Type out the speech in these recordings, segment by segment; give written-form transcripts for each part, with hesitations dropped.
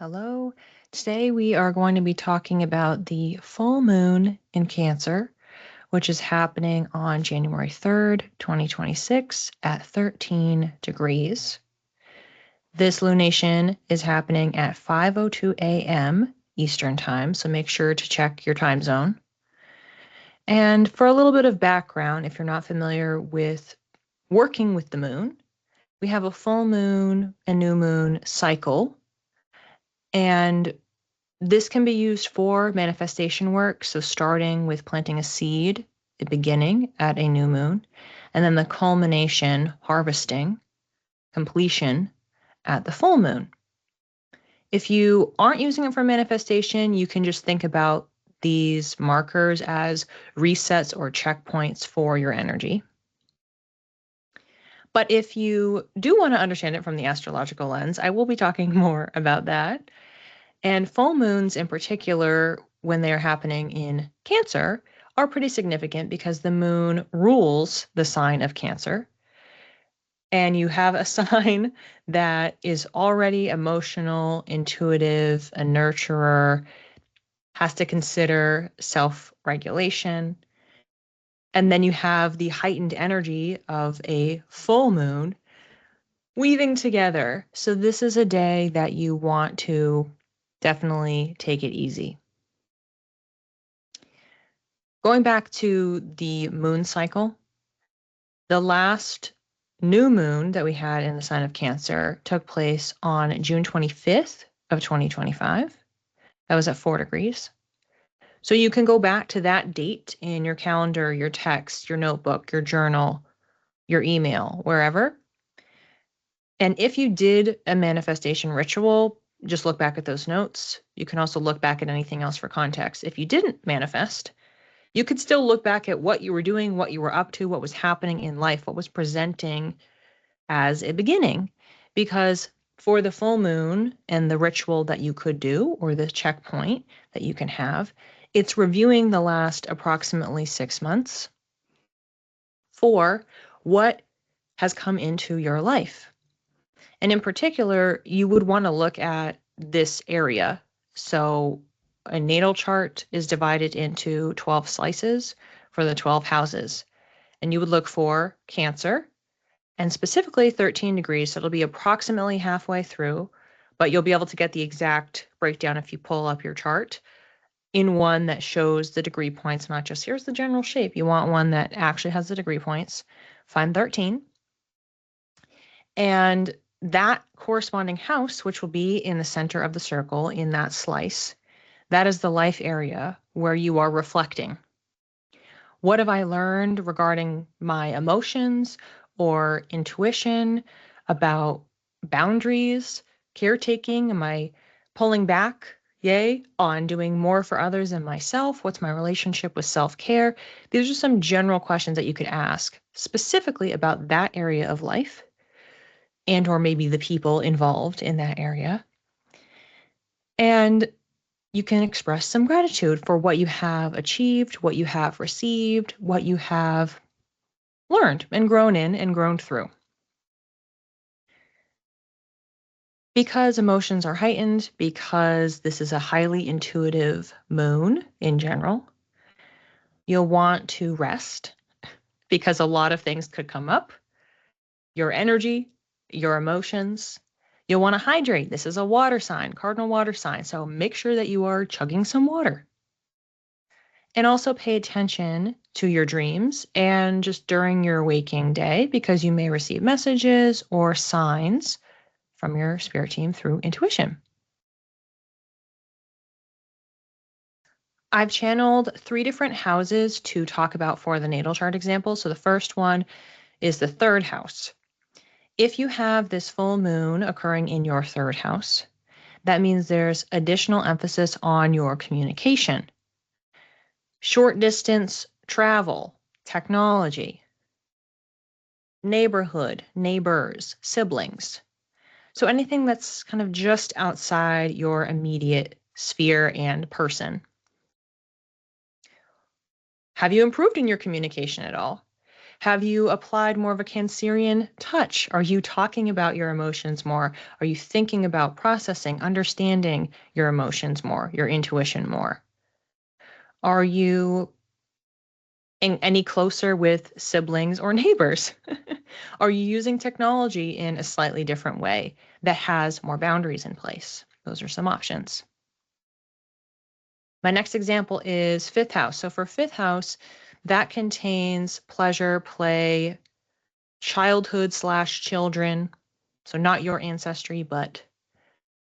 Hello. Today we are going to be talking about the full moon in Cancer, which is happening on January 3rd, 2026 at 13 degrees. This lunation is happening at 5:02 a.m. Eastern Time, so make sure to check your time zone. And for a little bit of background, if you're not familiar with working with the moon, we have a full moon and new moon cycle. And this can be used for manifestation work. So starting with planting a seed, the beginning at a new moon, and then the culmination, harvesting, completion at the full moon. If you aren't using it for manifestation, you can just think about these markers as resets or checkpoints for your energy. But if you do want to understand it from the astrological lens, I will be talking more about that. And full moons in particular, when they're happening in Cancer, are pretty significant because the moon rules the sign of Cancer. And you have a sign that is already emotional, intuitive, a nurturer, has to consider self-regulation. And then you have the heightened energy of a full moon weaving together. So this is a day that you want to definitely take it easy. Going back to the moon cycle, the last new moon that we had in the sign of Cancer took place on June 25th of 2025. That was at 4 degrees. So you can go back to that date in your calendar, your text, your notebook, your journal, your email, wherever. And if you did a manifestation ritual, just look back at those notes. You can also look back at anything else for context. If you didn't manifest, you could still look back at what you were doing, what you were up to, what was happening in life, what was presenting as a beginning. Because for the full moon and the ritual that you could do, or the checkpoint that you can have, it's reviewing the last approximately 6 months for what has come into your life. And in particular, you would want to look at this area. So a natal chart is divided into 12 slices for the 12 houses. And you would look for Cancer, and specifically 13 degrees. So it'll be approximately halfway through, but you'll be able to get the exact breakdown if you pull up your chart in one that shows the degree points, not just here's the general shape. You want one that actually has the degree points. Find 13. And that corresponding house, which will be in the center of the circle in that slice, that is the life area where you are reflecting. What have I learned regarding my emotions or intuition about boundaries, caretaking? Am I pulling back, on doing more for others than myself? What's my relationship with self-care? These are some general questions that you could ask specifically about that area of life and or maybe the people involved in that area. And you can express some gratitude for what you have achieved, what you have received, what you have learned and grown in and grown through. Because emotions are heightened, because this is a highly intuitive moon in general, you'll want to rest because a lot of things could come up. Your energy, your emotions. You'll want to hydrate. This is a water sign, cardinal water sign. So make sure that you are chugging some water. And also pay attention to your dreams and just during your waking day, because you may receive messages or signs from your spirit team through intuition. I've channeled 3 different houses to talk about for the natal chart example. So the first one is the 3rd house. If you have this full moon occurring in your 3rd house, that means there's additional emphasis on your communication. Short distance travel, technology, neighborhood, neighbors, siblings. So anything that's kind of just outside your immediate sphere and person. Have you improved in your communication at all? Have you applied more of a Cancerian touch? Are you talking about your emotions more? Are you thinking about processing, understanding your emotions more, your intuition more? Are you any closer with siblings or neighbors? Are you using technology in a slightly different way that has more boundaries in place? Those are some options. My next example is fifth house. So for fifth house, that contains pleasure, play, childhood / children. So not your ancestry, but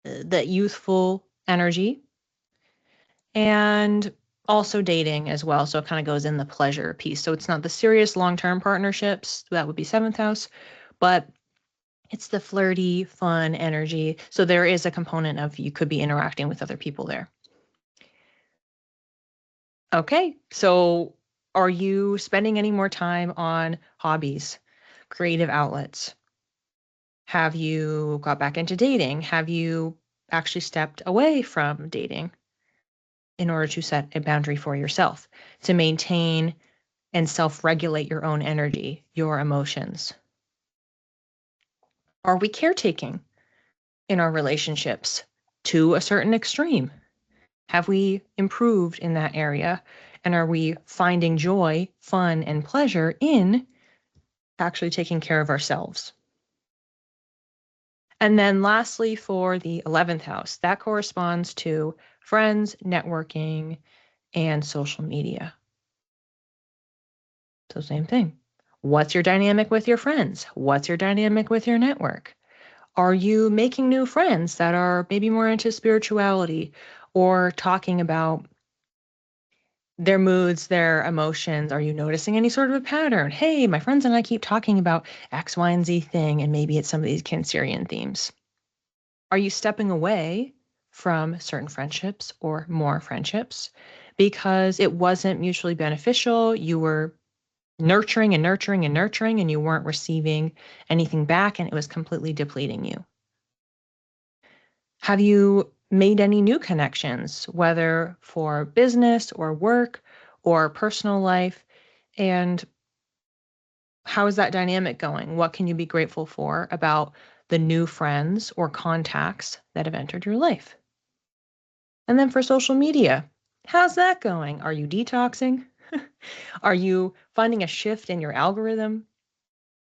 the youthful energy. And also dating as well. So it kind of goes in the pleasure piece. So it's not the serious long-term partnerships. That would be seventh house, but it's the flirty, fun energy. So there is a component of you could be interacting with other people there. Okay, so are you spending any more time on hobbies, creative outlets? Have you got back into dating? Have you actually stepped away from dating in order to set a boundary for yourself, to maintain and self-regulate your own energy, your emotions? Are we caretaking in our relationships to a certain extreme? Have we improved in that area? And are we finding joy, fun, and pleasure in actually taking care of ourselves? And then lastly, for the 11th house, that corresponds to friends, networking, and social media. So same thing. What's your dynamic with your friends? What's your dynamic with your network? Are you making new friends that are maybe more into spirituality or talking about their moods, their emotions? Are you noticing any sort of a pattern? Hey, my friends and I keep talking about X, Y, and Z thing, and maybe it's some of these Cancerian themes. Are you stepping away from certain friendships or more friendships because it wasn't mutually beneficial? You were nurturing and nurturing and nurturing, and you weren't receiving anything back, and it was completely depleting you. Have you made any new connections, whether for business or work or personal life? And how is that dynamic going? What can you be grateful for about the new friends or contacts that have entered your life? And then for social media, how's that going? Are you detoxing? Are you finding a shift in your algorithm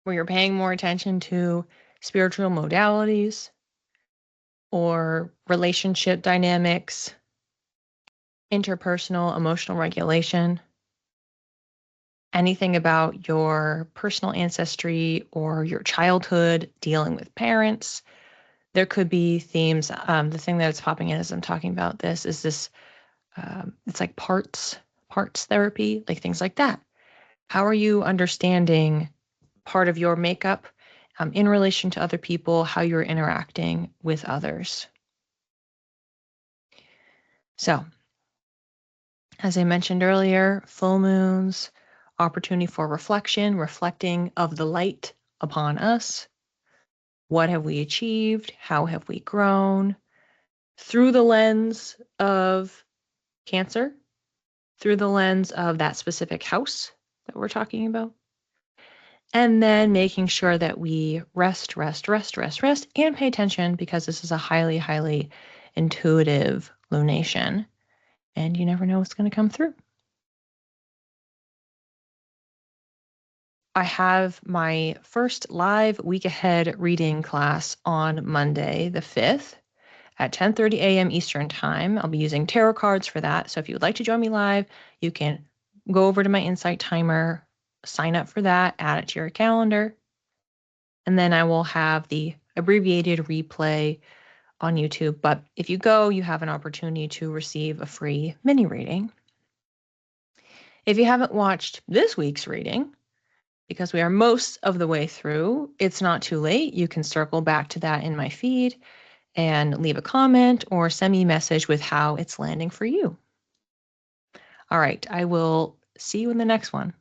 where you're paying more attention to spiritual modalities or relationship dynamics, interpersonal emotional regulation, anything about your personal ancestry or your childhood, dealing with parents? There could be themes. The thing that's popping in as I'm talking about this is this, it's like parts therapy, like things like that. How are you understanding part of your makeup in relation to other people, how you're interacting with others? So, as I mentioned earlier, full moons, opportunity for reflection, reflecting of the light upon us. What have we achieved? How have we grown? Through the lens of Cancer, through the lens of that specific house that we're talking about. And then making sure that we rest, and pay attention, because this is a highly, highly intuitive lunation, and you never know what's going to come through. I have my first live week ahead reading class on Monday, the 5th at 10:30 a.m. Eastern Time. I'll be using tarot cards for that. So if you would like to join me live, you can go over to my Insight Timer, sign up for that, add it to your calendar. And then I will have the abbreviated replay on YouTube. But if you go, you have an opportunity to receive a free mini reading. If you haven't watched this week's reading, because we are most of the way through, it's not too late. You can circle back to that in my feed and leave a comment or send me a message with how it's landing for you. All right, I will see you in the next one.